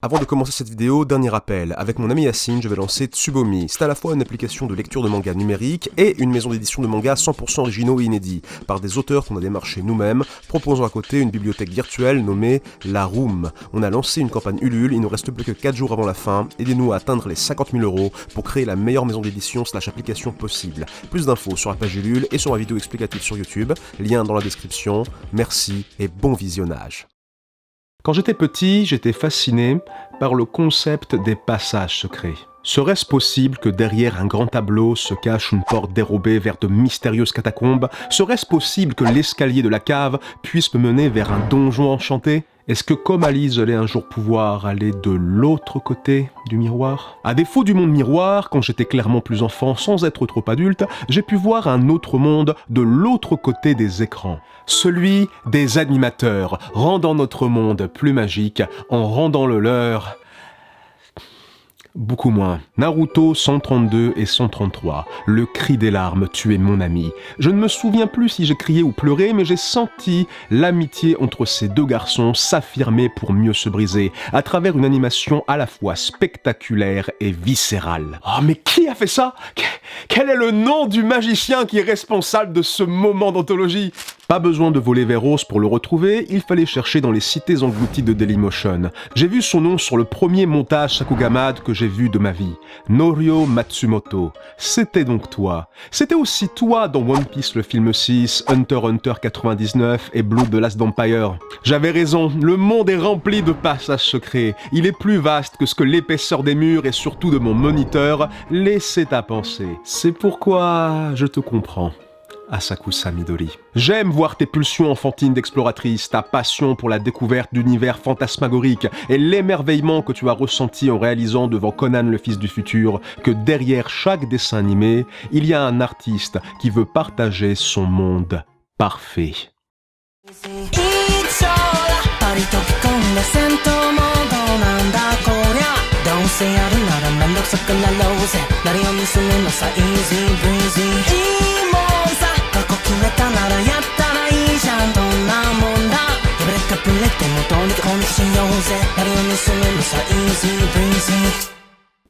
Avant de commencer cette vidéo, dernier rappel, avec mon ami Yacine, je vais lancer Tsubomi. C'est à la fois une application de lecture de manga numérique et une maison d'édition de manga 100% originaux et inédits, par des auteurs qu'on a démarchés nous-mêmes, proposant à côté une bibliothèque virtuelle nommée La Room. On a lancé une campagne Ulule, il nous reste plus que 4 jours avant la fin, aidez-nous à atteindre les 50 000 € pour créer la meilleure maison d'édition / application possible. Plus d'infos sur la page Ulule et sur ma vidéo explicative sur YouTube, lien dans la description. Merci et bon visionnage. Quand j'étais petit, j'étais fasciné par le concept des passages secrets. Serait-ce possible que derrière un grand tableau se cache une porte dérobée vers de mystérieuses catacombes? Serait-ce possible que l'escalier de la cave puisse me mener vers un donjon enchanté? Est-ce que comme Alice, j'allais un jour pouvoir aller de l'autre côté du miroir? À défaut du monde miroir, quand j'étais clairement plus enfant sans être trop adulte, j'ai pu voir un autre monde de l'autre côté des écrans. Celui des animateurs, rendant notre monde plus magique en rendant le leur beaucoup moins. Naruto 132 et 133. Le cri des larmes tuait mon ami. Je ne me souviens plus si j'ai crié ou pleuré, mais j'ai senti l'amitié entre ces deux garçons s'affirmer pour mieux se briser, à travers une animation à la fois spectaculaire et viscérale. Oh, mais qui a fait ça? Quel est le nom du magicien qui est responsable de ce moment d'anthologie? Pas besoin de voler vers Rose pour le retrouver, il fallait chercher dans les cités englouties de Dailymotion. J'ai vu son nom sur le premier montage Sakugamad que j'ai vu de ma vie. Norio Matsumoto. C'était donc toi. C'était aussi toi dans One Piece le film 6, Hunter x Hunter 99 et Blood the Last Vampire. J'avais raison, le monde est rempli de passages secrets. Il est plus vaste que ce que l'épaisseur des murs et surtout de mon moniteur laissait à penser. C'est pourquoi je te comprends. Asakusa Midori. J'aime voir tes pulsions enfantines d'exploratrice, ta passion pour la découverte d'univers fantasmagoriques et l'émerveillement que tu as ressenti en réalisant devant Conan le fils du futur que derrière chaque dessin animé, il y a un artiste qui veut partager son monde parfait.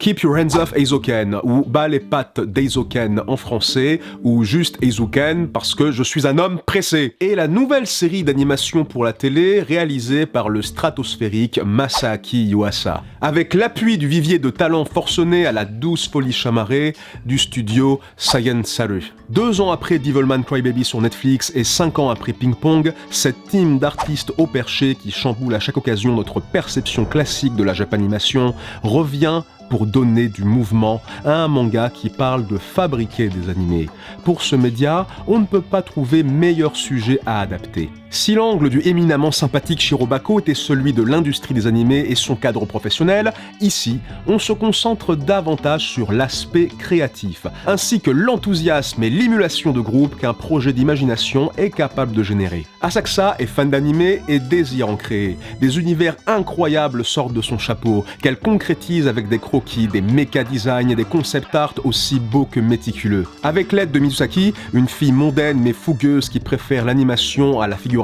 Keep Your Hands Off Eizouken, ou Bas les pattes d'Eizouken en français, ou juste Eizouken parce que je suis un homme pressé. Et la nouvelle série d'animation pour la télé réalisée par le stratosphérique Masaaki Yuasa, avec l'appui du vivier de talents forcenés à la douce folie chamarrée du studio Science Saru. 2 ans après Devilman Crybaby sur Netflix et 5 ans après Ping Pong, cette team d'artistes haut perchés qui chamboulent à chaque occasion notre perception classique de la Japanimation revient pour donner du mouvement à un manga qui parle de fabriquer des animés. Pour ce média, on ne peut pas trouver meilleur sujet à adapter. Si l'angle du éminemment sympathique Shirobako était celui de l'industrie des animés et son cadre professionnel, ici, on se concentre davantage sur l'aspect créatif, ainsi que l'enthousiasme et l'émulation de groupe qu'un projet d'imagination est capable de générer. Asakusa est fan d'animé et désire en créer. Des univers incroyables sortent de son chapeau, qu'elle concrétise avec des croquis, des méca designs et des concept art aussi beaux que méticuleux. Avec l'aide de Mizusaki, une fille mondaine mais fougueuse qui préfère l'animation à la figuration,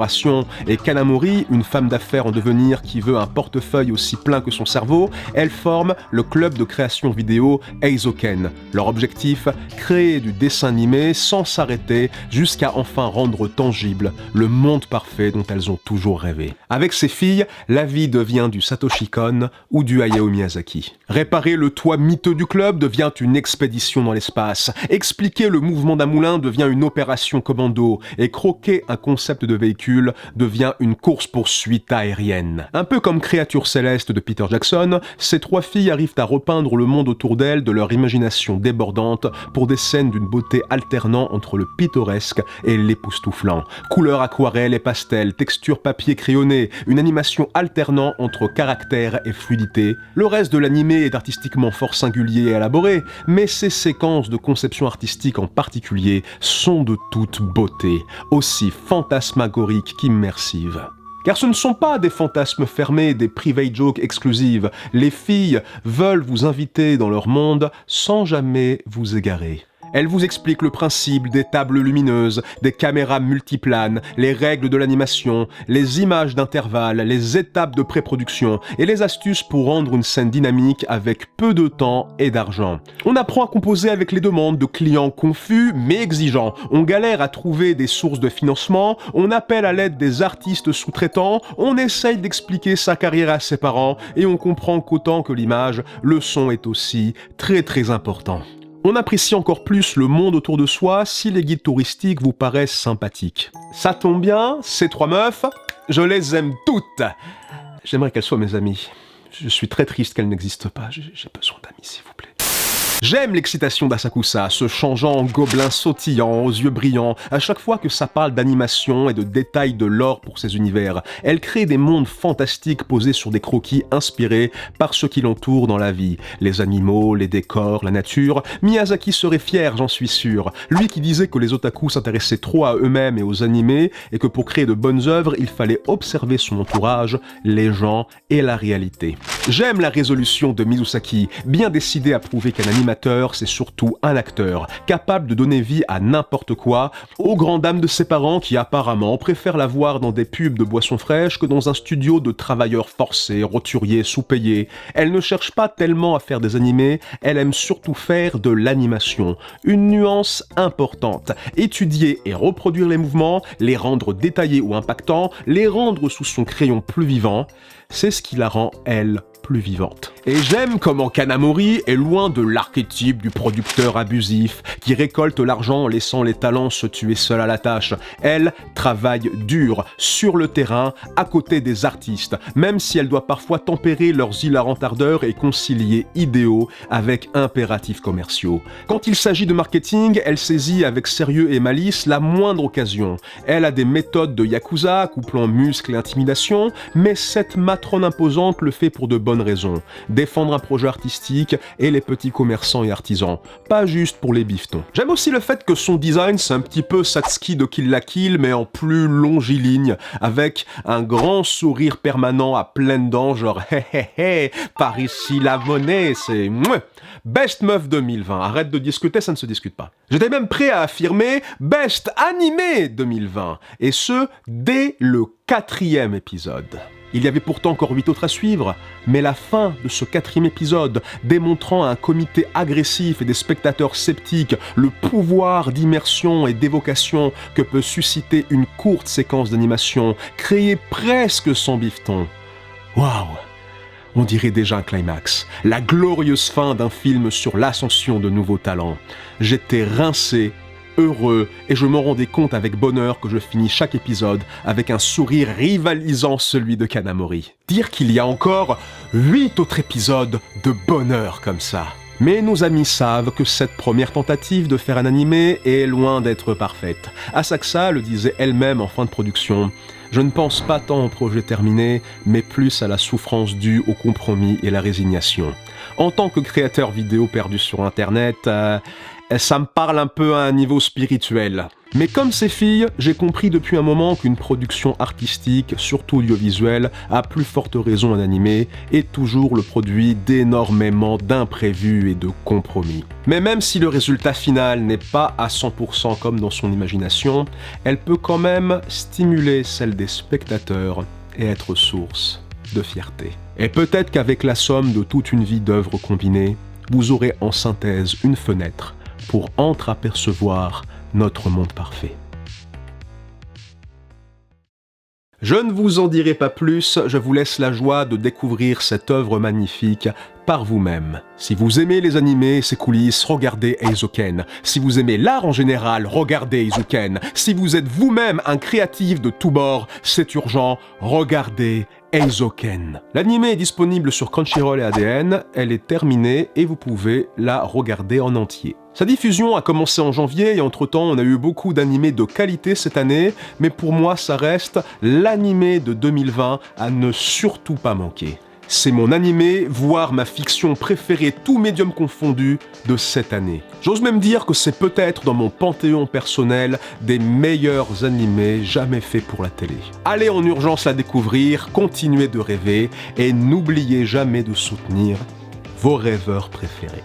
et Kanamori, une femme d'affaires en devenir qui veut un portefeuille aussi plein que son cerveau, elles forment le club de création vidéo Eizouken. Leur objectif, créer du dessin animé sans s'arrêter jusqu'à enfin rendre tangible le monde parfait dont elles ont toujours rêvé. Avec ces filles, la vie devient du Satoshi Kon ou du Hayao Miyazaki. Réparer le toit miteux du club devient une expédition dans l'espace. Expliquer le mouvement d'un moulin devient une opération commando. Et croquer un concept de véhicule devient une course-poursuite aérienne. Un peu comme Créature céleste de Peter Jackson, ces 3 filles arrivent à repeindre le monde autour d'elles de leur imagination débordante pour des scènes d'une beauté alternant entre le pittoresque et l'époustouflant. Couleurs aquarelles et pastels, textures papier crayonné, une animation alternant entre caractère et fluidité. Le reste de l'animé est artistiquement fort singulier et élaboré, mais ces séquences de conception artistique en particulier sont de toute beauté, aussi fantasmagoriques qu'immersives. Car ce ne sont pas des fantasmes fermés, des private jokes exclusives. Les filles veulent vous inviter dans leur monde sans jamais vous égarer. Elle vous explique le principe des tables lumineuses, des caméras multiplanes, les règles de l'animation, les images d'intervalle, les étapes de pré-production et les astuces pour rendre une scène dynamique avec peu de temps et d'argent. On apprend à composer avec les demandes de clients confus mais exigeants. On galère à trouver des sources de financement, on appelle à l'aide des artistes sous-traitants, on essaye d'expliquer sa carrière à ses parents et on comprend qu'autant que l'image, le son est aussi très important. On apprécie encore plus le monde autour de soi si les guides touristiques vous paraissent sympathiques. Ça tombe bien, ces 3 meufs, je les aime toutes. J'aimerais qu'elles soient mes amies. Je suis très triste qu'elles n'existent pas, j'ai besoin d'amis s'il vous plaît. J'aime l'excitation d'Asakusa, se changeant en gobelin sautillant, aux yeux brillants, à chaque fois que ça parle d'animation et de détails de lore pour ses univers. Elle crée des mondes fantastiques posés sur des croquis inspirés par ce qui l'entoure dans la vie. Les animaux, les décors, la nature. Miyazaki serait fier, j'en suis sûr. Lui qui disait que les otaku s'intéressaient trop à eux-mêmes et aux animés, et que pour créer de bonnes œuvres, il fallait observer son entourage, les gens et la réalité. J'aime la résolution de Mizusaki, bien décidé à prouver qu'un animateur, c'est surtout un acteur, capable de donner vie à n'importe quoi, aux grandes dames de ses parents qui apparemment préfèrent la voir dans des pubs de boissons fraîches que dans un studio de travailleurs forcés, roturiers, sous-payés. Elle ne cherche pas tellement à faire des animés, elle aime surtout faire de l'animation. Une nuance importante. Étudier et reproduire les mouvements, les rendre détaillés ou impactants, les rendre sous son crayon plus vivant, c'est ce qui la rend, elle, plus vivante. Et j'aime comment Kanamori est loin de l'archétype du producteur abusif qui récolte l'argent en laissant les talents se tuer seuls à la tâche. Elle travaille dur, sur le terrain, à côté des artistes, même si elle doit parfois tempérer leurs hilarantes ardeurs et concilier idéaux avec impératifs commerciaux. Quand il s'agit de marketing, elle saisit avec sérieux et malice la moindre occasion. Elle a des méthodes de yakuza, couplant muscles et intimidation, mais cette matrone imposante le fait pour de bonnes raisons. Défendre un projet artistique et les petits commerçants et artisans, pas juste pour les bifetons. J'aime aussi le fait que son design c'est un petit peu Satsuki de Kill la Kill mais en plus longiligne, avec un grand sourire permanent à pleines dents, genre hé, par ici la monnaie, c'est Best Meuf 2020, arrête de discuter, ça ne se discute pas. J'étais même prêt à affirmer Best Animé 2020, et ce, dès le 4e épisode. Il y avait pourtant encore 8 autres à suivre, mais la fin de ce 4e épisode, démontrant à un comité agressif et des spectateurs sceptiques le pouvoir d'immersion et d'évocation que peut susciter une courte séquence d'animation, créée presque sans bifton. Waouh! On dirait déjà un climax, la glorieuse fin d'un film sur l'ascension de nouveaux talents. J'étais rincé, heureux, et je me rendais compte avec bonheur que je finis chaque épisode avec un sourire rivalisant celui de Kanamori. Dire qu'il y a encore 8 autres épisodes de bonheur comme ça. Mais nos amis savent que cette première tentative de faire un animé est loin d'être parfaite. Asakusa le disait elle-même en fin de production. Je ne pense pas tant au projet terminé, mais plus à la souffrance due au compromis et la résignation. En tant que créateur vidéo perdu sur Internet, ça me parle un peu à un niveau spirituel. Mais comme ces filles, j'ai compris depuis un moment qu'une production artistique, surtout audiovisuelle, à plus forte raison en animé, est toujours le produit d'énormément d'imprévus et de compromis. Mais même si le résultat final n'est pas à 100% comme dans son imagination, elle peut quand même stimuler celle des spectateurs et être source de fierté. Et peut-être qu'avec la somme de toute une vie d'œuvres combinées, vous aurez en synthèse une fenêtre pour entreapercevoir notre monde parfait. Je ne vous en dirai pas plus, je vous laisse la joie de découvrir cette œuvre magnifique par vous-même. Si vous aimez les animés et ses coulisses, regardez Eizouken. Si vous aimez l'art en général, regardez Eizouken. Si vous êtes vous-même un créatif de tous bords, c'est urgent, regardez Eizouken. L'animé est disponible sur Crunchyroll et ADN, elle est terminée et vous pouvez la regarder en entier. Sa diffusion a commencé en janvier et entre-temps on a eu beaucoup d'animés de qualité cette année, mais pour moi ça reste l'animé de 2020 à ne surtout pas manquer. C'est mon animé, voire ma fiction préférée, tous médiums confondus, de cette année. J'ose même dire que c'est peut-être dans mon panthéon personnel des meilleurs animés jamais faits pour la télé. Allez en urgence la découvrir, continuez de rêver et n'oubliez jamais de soutenir vos rêveurs préférés.